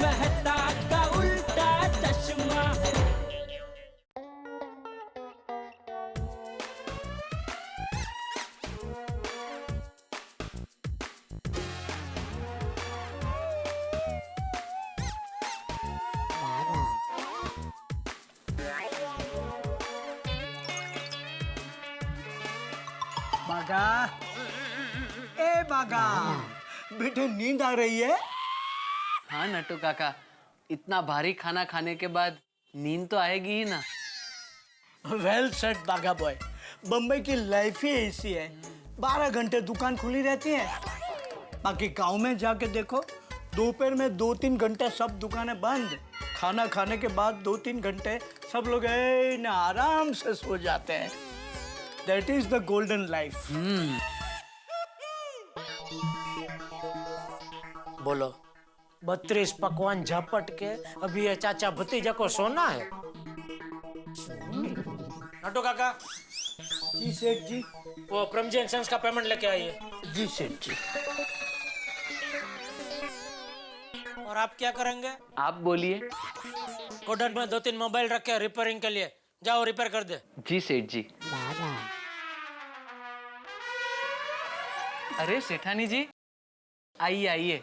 मेहता का उल्टा चश्मा। बागा, ए बागा, बेटे नींद आ रही है? हाँ नट्टू काका, इतना भारी खाना खाने के बाद नींद तो आएगी ही ना। वेल सेड बागा बॉय, बम्बई की लाइफ ही ऐसी है, 12 घंटे दुकान खुली रहती है। बाकी गांव में जाके देखो, दोपहर में 2-3 घंटे सब दुकानें बंद। खाना खाने के बाद 2-3 घंटे सब लोग आराम से सो जाते हैं। That is the golden life. बोलो, 32 पकवान झपट के अभी ये चाचा भतीजा को सोना है। नट्टू काका, जी सेठ जी। वो प्रमजेंशंस का पेमेंट लेके आइए। जी सेठ जी। और आप क्या करेंगे? आप बोलिए। कोडन में 2-3 मोबाइल रखे रिपेयरिंग के लिए, जाओ रिपेयर कर दे। जी सेठ जी। अरे सेठानी जी, आइए आइए।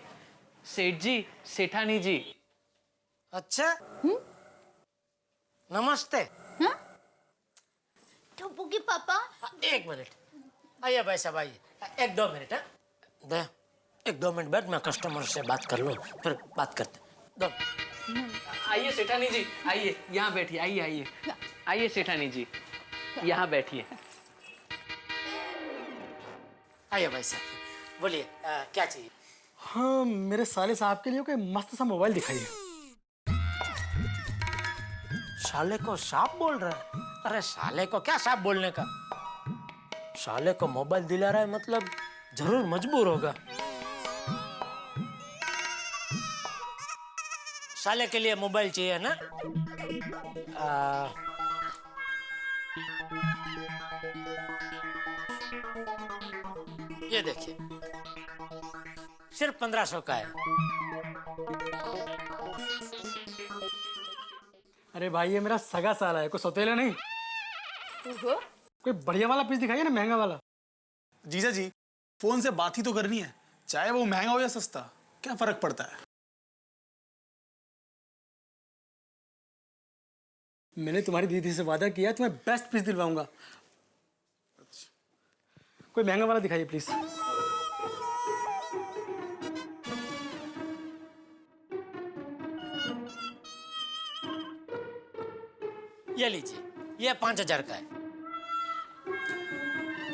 सेठ जी, सेठानी जी। अच्छा, नमस्ते। ठप्पू के पापा। 1 मिनट, आइए भाई साहब आइए। 1-2 मिनट है, दे 1-2 मिनट बैठ, मैं कस्टमर से बात कर लूँ, फिर बात करते। दो। आइए सेठानी जी, आइए यहाँ बैठिए। आइए आइए आइए सेठानी जी, यहाँ बैठिए। आइए भाई साहब, बोलिए क्या चाहिए? हाँ, मेरे साले साहब के लिए कोई मस्त सा मोबाइल दिखाइए। साले को सांप बोल रहा है? अरे साले को क्या सांप बोलने का? साले को मोबाइल दिला रहा है मतलब जरूर मजबूर होगा। साले के लिए मोबाइल चाहिए ना? ये देखिए, सिर्फ 1500 का है। अरे भाई, ये मेरा सगा साला है, कोई सौतेला नहीं। कोई बढ़िया वाला पीस दिखाइए ना, महंगा वाला। जीजा जी, फोन से बात ही तो करनी है, चाहे वो महंगा हो या सस्ता, क्या फर्क पड़ता है? मैंने तुम्हारी दीदी से वादा किया, तुम्हें बेस्ट पीस दिलवाऊंगा। कोई महंगा वाला दिखाइए प्लीज। ये लीजिए, ये 5000 का है।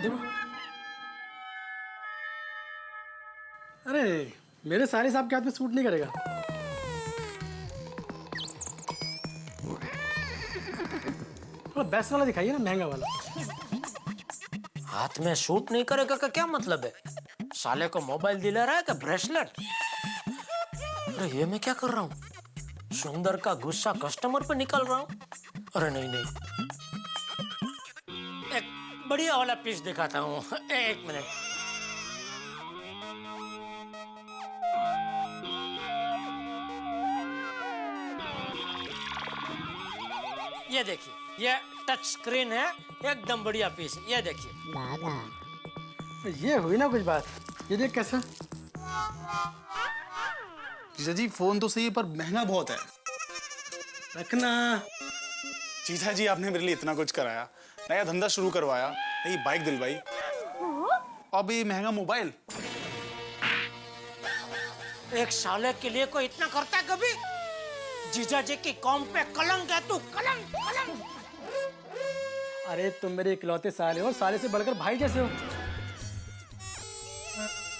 देखो, अरे मेरे सारे साहब के हाथ में सूट नहीं करेगा। थोड़ा बेस्ट वाला दिखाइए ना, महंगा वाला। हाथ में शूट नहीं करेगा का क्या मतलब है? साले को मोबाइल दिला रहा है क्या ब्रेसलेट? अरे ये मैं क्या कर रहा हूँ? सुंदर का गुस्सा कस्टमर पे निकल रहा हूँ। अरे नहीं नहीं, एक बढ़िया वाला पीस दिखाता हूँ। 1 मिनट। ये देखिए, ये टच स्क्रीन है, एकदम बढ़िया पीस। ये देखिए। ये हुई ना कुछ बात। ये देख कैसा। जीजा जी, फोन तो सही है पर महंगा बहुत है। रखना। जीजा जी, आपने मेरे लिए इतना कुछ कराया, नया धंधा शुरू करवाया, नई बाइक दिलवाई, अब ये महंगा मोबाइल। एक साले के लिए कोई इतना करता है कभी? जीजा जी की कौम पे कलंक है तू, कलंक कलंक। अरे तुम मेरे इकलौते साले हो, साले से बढ़कर भाई जैसे हो।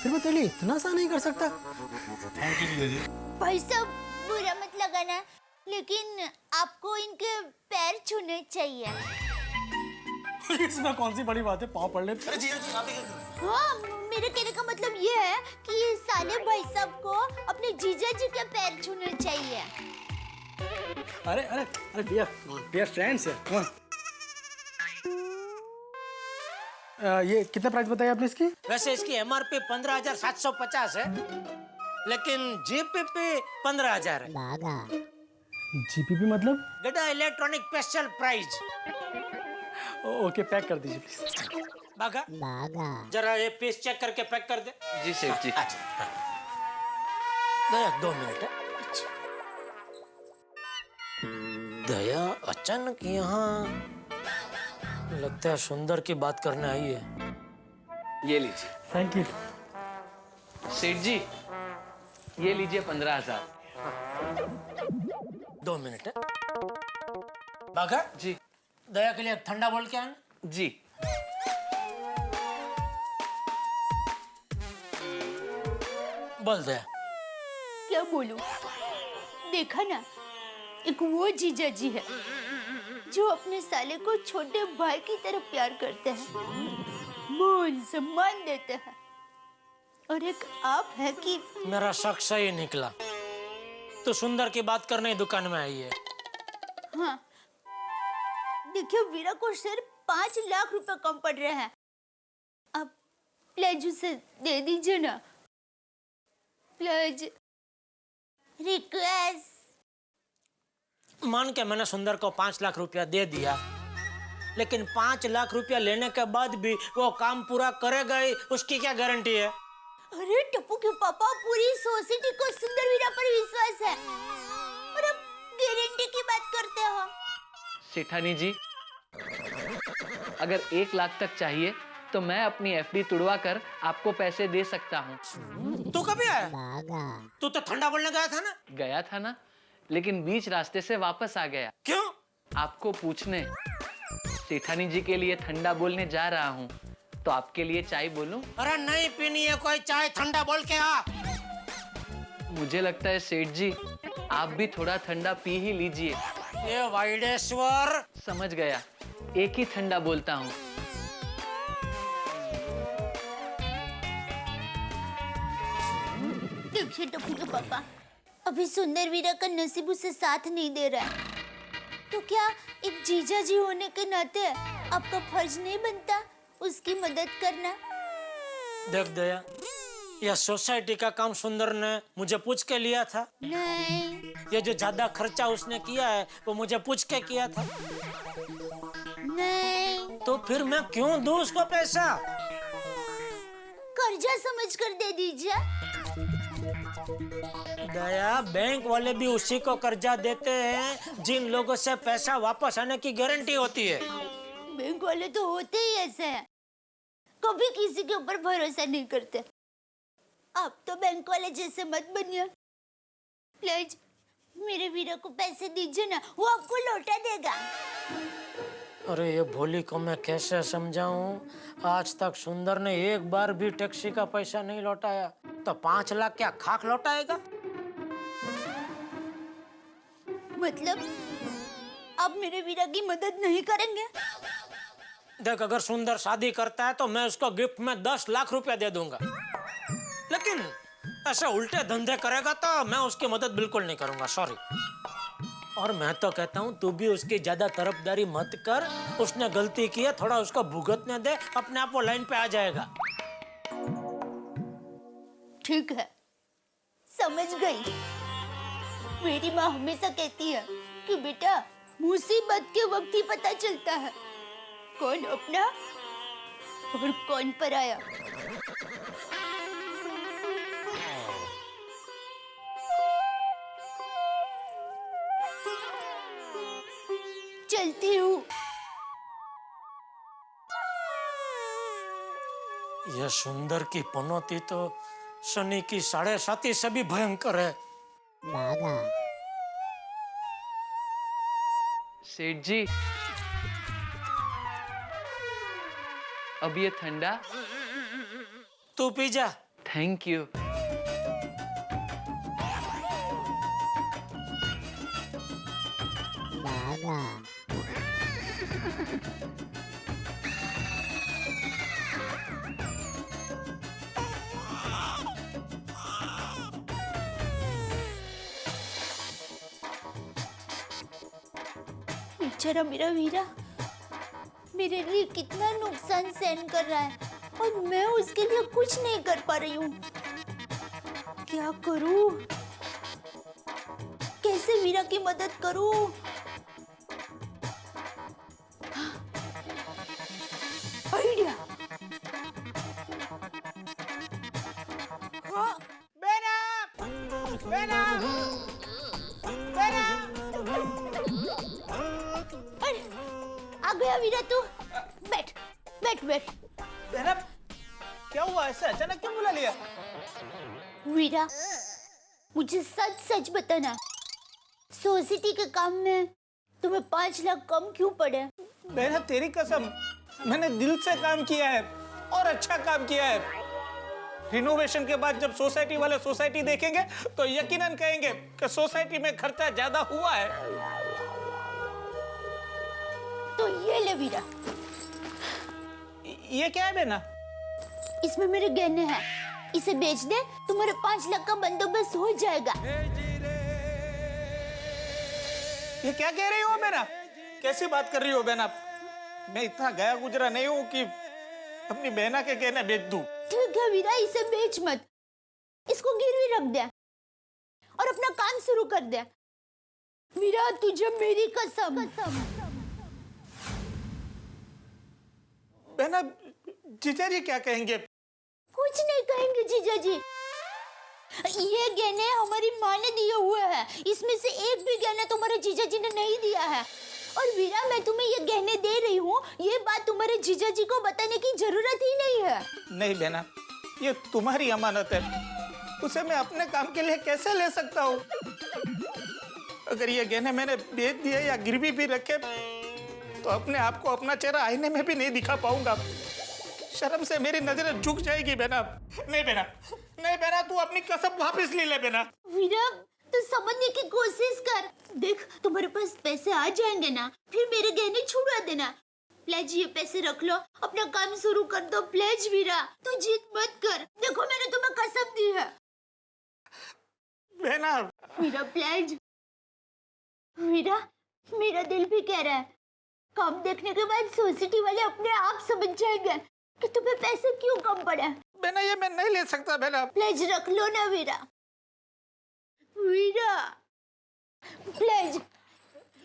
फिर मैं तेरे लिए इतना सा नहीं कर सकता। थैंक यू जीजा जी। भाई साहब, बुरा मत लगाना, लेकिन आपको इनके पैर छूने चाहिए। इसमें कौन सी बड़ी बात है, पाँव पड़ लेते। अरे जीजा जी, आप ही हाँ, मेरे कहने का मतलब ये है कि ये साले भाई साहब को अपने जीजा जी के पैर छूने चाहिए। अरे अरे अरे भैया फ्रेंड्स है। ये कितना प्राइस बताया आपने इसकी? वैसे इसकी MRP 15,750 है। लेकिन जीपीपी 15,000 है। जीपीपी मतलब? गड्ढा electronic special prize. Okay, pack कर दीजिए प्लीज। बागा जरा ये पीस चेक करके पैक कर दे। जी सेठ जी। अच्छा, हाँ। दया 2 मिनट है। दया अचानक यहाँ लगता है सुंदर की बात करने आई है। ये लीजिए थैंक यू। सेठ जी, ये लीजिए 15,000। 2 मिनट है। बागा जी दया के लिए एक ठंडा बोल के आना। जी। बोल दया। क्या बोलूं? देखा ना, एक वो जीजा जी है जो अपने साले को छोटे भाई की तरह प्यार करते हैं, मान सम्मान देते हैं, और एक आप है कि मेरा शक सही निकला। तो सुंदर की बात करने ही दुकान में आई है। हाँ, देखिए वीरा को सिर्फ 5 लाख रुपए कम पड़ रहे हैं। आप प्लेज उसे दे दीजिए ना, प्लेज, रिक्वेस्ट। मान के मैंने सुंदर को 5 लाख रुपया दे दिया, लेकिन 5 लाख रुपया लेने के बाद भी वो काम पूरा करेगा ही, उसकी क्या गारंटी है? अरे टप्पू के पापा, पूरी सोसाइटी को सुंदर वीरा पर विश्वास है, और अब गारंटी की बात करते हो। सेठानी जी, अगर 1 लाख तक चाहिए तो मैं अपनी एफडी तुड़वा कर आपको पैसे दे सकता हूँ। तू कभी आया? तू तो ठंडा बोलने गया था ना? गया था ना, लेकिन बीच रास्ते से वापस आ गया। क्यों? आपको पूछने। सेठानी जी के लिए ठंडा बोलने जा रहा हूँ, तो आपके लिए चाय बोलूं? अरे नहीं पीनी है कोई चाय, ठंडा बोल के आ। मुझे लगता है सेठ जी, आप भी थोड़ा ठंडा पी ही लीजिए। ये वाइडेश्वर। समझ गया, एक ही ठंडा बोलता हूँ। देखिए टप्पू के पापा, अभी सुंदर वीरा का नसीब उसे साथ नहीं दे रहा है, तो क्या एक जीजा जी होने के नाते आपका फर्ज नहीं बनता उसकी मदद करना? देख दया, यह सोसाइटी का काम सुंदर ने मुझे पूछ के लिया था। नहीं ये जो ज्यादा खर्चा उसने किया है वो मुझे पूछ के किया था। नहीं, तो फिर मैं क्यों दूं उसको पैसा? कर्जा समझ कर दे दीजिए। दया, बैंक वाले भी उसी को कर्जा देते हैं जिन लोगों से पैसा वापस आने की गारंटी होती है। बैंक वाले तो होते ही ऐसे हैं, कभी किसी के ऊपर भरोसा नहीं करते। आप तो बैंक वाले जैसे मत बनिए। प्लीज मेरे वीरा को पैसे दीजिए ना, वो आपको लौटा देगा। अरे ये भोली को मैं कैसे समझाऊं? आज तक सुंदर ने एक बार भी टैक्सी का पैसा नहीं लौटाया, तो 5 लाख क्या खाक लौटाएगा? मतलब आप मेरे वीरा की मदद नहीं करेंगे? देख, अगर सुंदर शादी करता है तो मैं उसको गिफ्ट में 10 लाख रुपया दे दूंगा, लेकिन ऐसे उल्टे धंधे करेगा तो मैं उसकी मदद बिल्कुल नहीं करूंगा, सॉरी। और मैं तो कहता हूँ तू भी उसकी ज्यादा तरफदारी मत कर। उसने गलती की है, थोड़ा उसको भुगतने दे, अपने आप वो लाइन पे आ जाएगा। ठीक है, समझ गई। मेरी माँ हमेशा कहती है कि बेटा, मुसीबत के वक्त ही पता चलता है कौन अपना और कौन पराया। चलती हूँ। यह सुंदर की पनौती तो शनि की 7.5 से भी भयंकर है। सेठ जी, अब ये ठंडा। तू पी जा। Thank you. बेचारा मेरा वीरा मेरे लिए कितना नुकसान सहन कर रहा है, और मैं उसके लिए कुछ नहीं कर पा रही हूँ। क्या करूं? कैसे वीरा की मदद करूं? आइडिया। अरे, आ गया वीरा तू। बैठ बैठ बैठ। बहना, क्या हुआ? ऐसा अचानक क्यों बुला लिया? वीरा, मुझे सच सच बताना, सोसाइटी के काम में तुम्हें 5 लाख कम क्यों पड़े? बहना तेरी कसम, मैंने दिल से काम किया है और अच्छा काम किया है। रिनोवेशन के बाद जब सोसाइटी वाले सोसाइटी देखेंगे तो यकीनन कहेंगे कि सोसाइटी में खर्चा ज्यादा हुआ है। तो ये ले वीरा, ये क्या है बहना? इसमें मेरे गहने हैं, इसे बेच दे, तुम्हारे 5 लाख का बंदोबस्त हो जाएगा। ये क्या कह रही हो बहना? कैसी बात कर रही हो बहना? मैं इतना गया गुजरा नहीं हूँ कि अपनी बहना के गहने बेच दूं। ठीक है वीरा, इसे बेच मत, इसको गिरवी रख दे और अपना काम शुरू कर दे। वीरा, तुझे मेरी कसम। बहना, जीजा जी क्या कहेंगे? कुछ नहीं कहेंगे जीजा जी। ये गहने हमारी माँ ने दिए हुए हैं, इसमें से एक भी गहना तुम्हारे जीजा जी ने नहीं दिया है। और वीरा, मैं तुम्हें ये गहने दे रही हूँ, ये बात तुम्हारे जीजा जी को बताने की जरूरत ही नहीं है। नहीं बहना, ये तुम्हारी अमानत है, उसे मैं अपने काम के लिए कैसे ले सकता हूँ? अगर ये गहने मैंने बेच दिए या गिरवी भी रखे तो अपने आप को अपना चेहरा आईने में भी नहीं दिखा पाऊंगा। शर्म से मेरी नजरें झुक जाएगी बहना। नहीं बहना, नहीं बहना, तू अपनी कसम वापस ले ले बहना। वीरा, तू समझने की कोशिश कर। देख, तुम्हारे पास पैसे आ जाएंगे ना, फिर मेरे गहने छुड़ा देना। प्लीज ये पैसे रख लो, अपना काम शुरू कर दो। प्लीज वीरा, तू जिद मत कर, देखो मैंने तुम्हें कसम दी है। बहना, वीरा प्लीज। वीरा, मेरा दिल भी कह रहा है, काम देखने के बाद सोसाइटी वाले अपने आप समझ जाएंगे कि तुम्हें पैसे क्यों कम पड़े। बहना, ये मैं नहीं ले सकता बहना। प्लीज रख लो ना वीरा। वीरा प्लीज।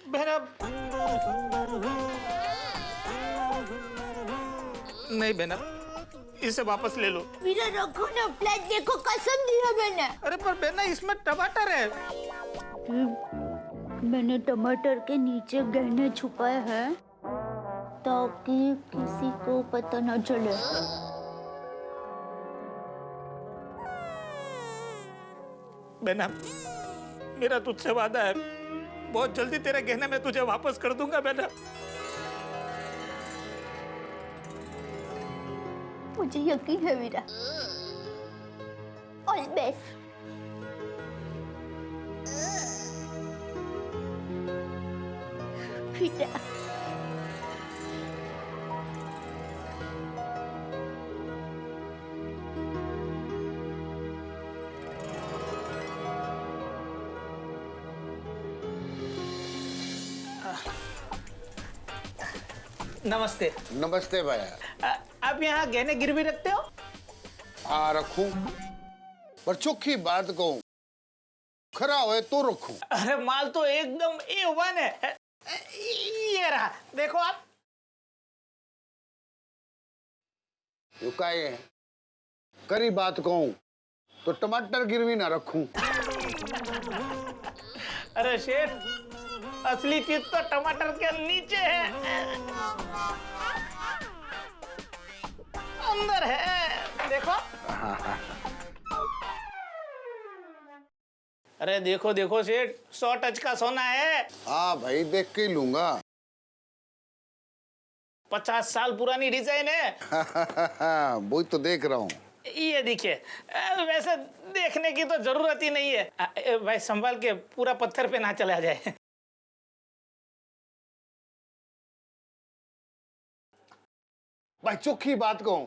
बहना, नहीं बहना, इसे वापस ले लो। वीरा रखो ना प्लीज, देखो कसम दी है मैंने। अरे पर बहना, इसमें टमाटर है। मैंने टमाटर के नीचे गहने छुपाए हैं ताकि किसी को पता न चले। बहना, मेरा तुझसे वादा है, बहुत जल्दी तेरे गहने मैं तुझे वापस कर दूंगा बहना। मुझे यकीन है वीरा। All best. वीरा, नमस्ते। नमस्ते भैया। आप यहाँ गहने गिरवी रखते हो? हाँ रखूं, पर चोखी बात कहूं, खरा होए तो रखूं। अरे माल तो एकदम A1 है। ये रहा, देखो आप। यो काहे है? करी बात कहूं तो टमाटर गिरवी ना रखूं। अरे शेठ, असली चीज तो टमाटर के नीचे है, अंदर है, देखो। अरे देखो देखो सेठ, 100 टच का सोना है। हाँ भाई, देख के ही लूंगा। 50 साल पुरानी डिजाइन है। वही तो देख रहा हूँ। ये देखिए, वैसे देखने की तो जरूरत ही नहीं है। भाई संभाल के, पूरा पत्थर पे ना चला जाए। भाई चोखी बात कहूं,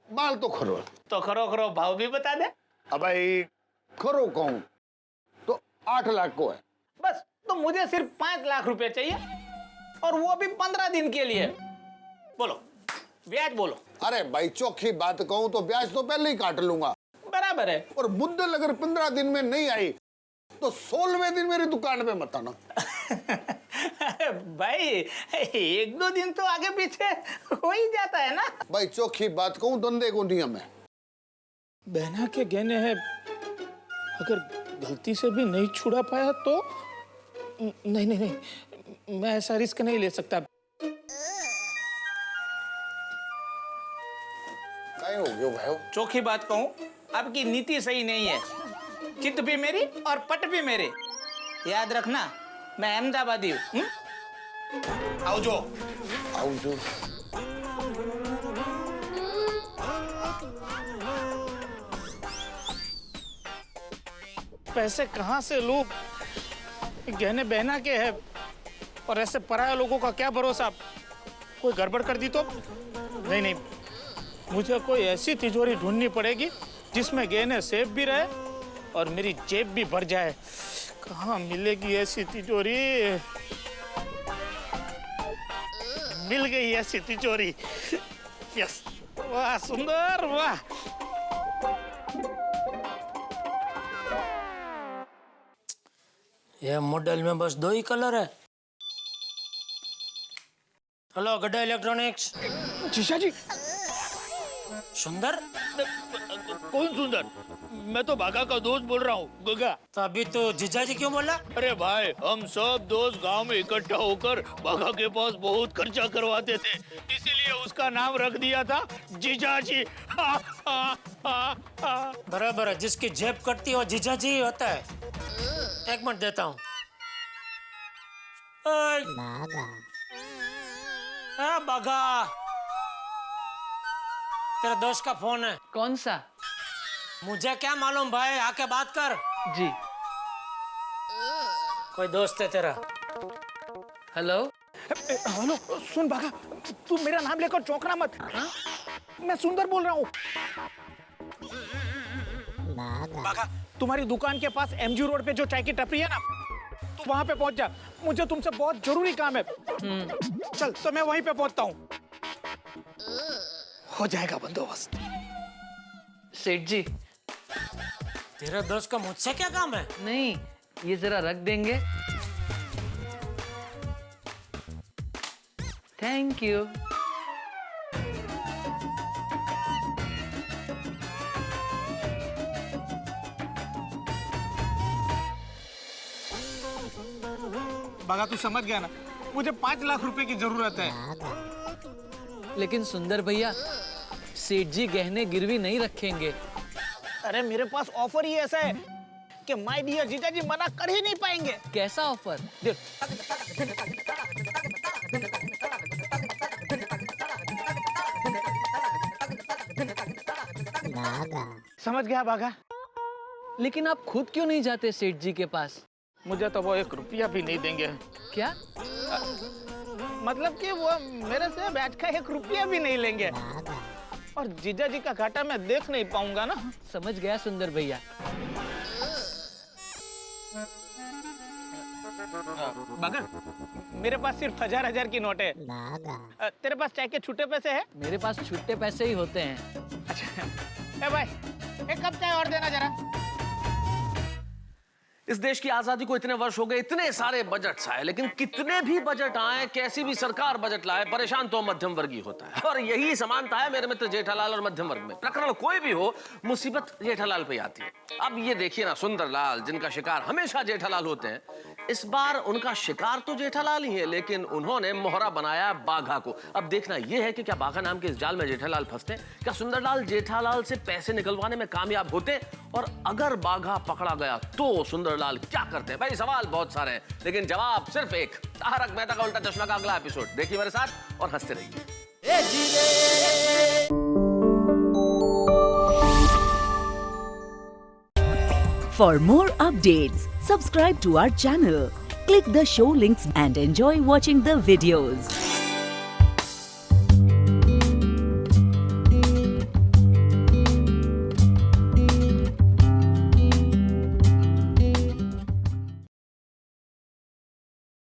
माल तो खरो। तो खरो खरो भाव भी बता दे। अब भाई खरो कहूं तो 8 लाख को है। बस, तो मुझे सिर्फ 5 लाख रुपए चाहिए, और वो भी 15 दिन के लिए। बोलो, ब्याज बोलो। अरे भाई चोखी बात कहूं तो ब्याज तो पहले ही काट लूंगा। बड़ा बराबर है। और बुद्धल अगर 15 दिन में नहीं आई तो 16वें दिन मेरी दुकान पे मत आना। भाई 1-2 दिन तो आगे पीछे हो ही जाता है ना। भाई चौखी बात कहूँ, धंधे को नियम है। बहना के गहने हैं, अगर गलती से भी नहीं छुड़ा पाया तो नहीं नहीं नहीं, मैं ऐसा रिस्क नहीं ले सकता। क्या हो गया भाई? चौखी बात कहूँ, आपकी नीति सही नहीं है। चित भी मेरी और पट भी मेरे। याद रखना, मैं अहमदाबादी हूँ। आओ जो पैसे कहाँ से लूं? गहने बहना के हैं और ऐसे पराया लोगों का क्या भरोसा। कोई गड़बड़ कर दी तो? नहीं नहीं, मुझे कोई ऐसी तिजोरी ढूंढनी पड़ेगी जिसमें गहने सेफ भी रहे और मेरी जेब भी भर जाए। कहाँ मिलेगी ऐसी तिजोरी? मिल गई ऐसी तिजोरी। यस, वाह सुंदर, वाह। ये मॉडल में बस 2 ही कलर है। हेलो गड्ढा इलेक्ट्रॉनिक्स। जीजा जी। सुंदर? कौन सुंदर? मैं तो भागा का दोस्त बोल रहा हूँ, गगा। तो अभी तो जीजा जी क्यों बोला? अरे भाई, हम सब दोस्त गांव में इकट्ठा होकर भागा के पास बहुत खर्चा करवाते थे, इसीलिए उसका नाम रख दिया था जीजा जी। बराबर है, जिसकी जेब कटती है वो जीजा जी ही होता है। 1 मिनट देता हूँ। बागा, तेरे दोस्त का फोन है। कौन सा? मुझे क्या मालूम भाई, आके बात कर। जी। कोई दोस्त है तेरा? हेलो। हेलो, सुन भागा, तू मेरा नाम लेकर चौंकना मत। हाँ? मैं सुंदर बोल रहा हूँ। भागा, तुम्हारी दुकान के पास MG रोड पे जो चाय की टपरी है ना, तू वहां पे पहुंच जा। मुझे तुमसे बहुत जरूरी काम है। चल, तो मैं वहीं पे पहुंचता हूँ। हो जाएगा बंदोबस्त। सेठ जी। तेरे दोस्त का मुझसे क्या काम है? नहीं, ये जरा रख देंगे? Thank you. बागा, तू समझ गया ना, मुझे 5 लाख रुपए की जरूरत है। लेकिन सुंदर भैया, सेठ जी गहने गिरवी नहीं रखेंगे। अरे मेरे पास ऑफर ही ऐसा है कि माय डियर जीजा जी मना कर ही नहीं पाएंगे। कैसा ऑफर? देख, समझ गया बागा? लेकिन आप खुद क्यों नहीं जाते सेठ जी के पास? मुझे तो वो 1 रुपया भी नहीं देंगे। क्या? मतलब कि वो मेरे से बैठ का 1 रुपया भी नहीं लेंगे, और जीजा जी का घाटा मैं देख नहीं पाऊंगा ना। समझ गया सुंदर भैया। मगर मेरे पास सिर्फ 1000 की नोट है। तेरे पास चाय के छुट्टे पैसे है? मेरे पास छुट्टे पैसे ही होते हैं। अच्छा, ए भाई, 1 कप चाय और देना जरा। इस देश की आजादी को इतने वर्ष हो गए, इतने सारे बजट्स आए, लेकिन कितने भी बजट आए, कैसी भी सरकार बजट लाए, परेशान तो मध्यम वर्गीय होता है। और यही समानता है मेरे मित्र जेठालाल और मध्यम वर्ग में। प्रकरण कोई भी हो, मुसीबत जेठालाल पे आती है। अब ये देखिए ना, सुंदरलाल जिनका शिकार हमेशा जेठालाल होते हैं, इस बार उनका शिकार तो जेठालाल ही है, लेकिन उन्होंने मोहरा बनाया बाघा को। अब देखना यह है कि क्या बाघा नाम के इस जाल में जेठालाल फंसते, क्या सुंदरलाल जेठालाल से पैसे निकलवाने में कामयाब होते, और अगर बाघा पकड़ा गया तो सुंदरलाल क्या करते हैं? भाई सवाल बहुत सारे हैं, लेकिन जवाब सिर्फ एक। तारक मेहता का उल्टा चश्मा का अगला एपिसोड देखिए मेरे साथ और हंसते रहिए। For more updates, subscribe to our channel, click the show links and enjoy watching the videos.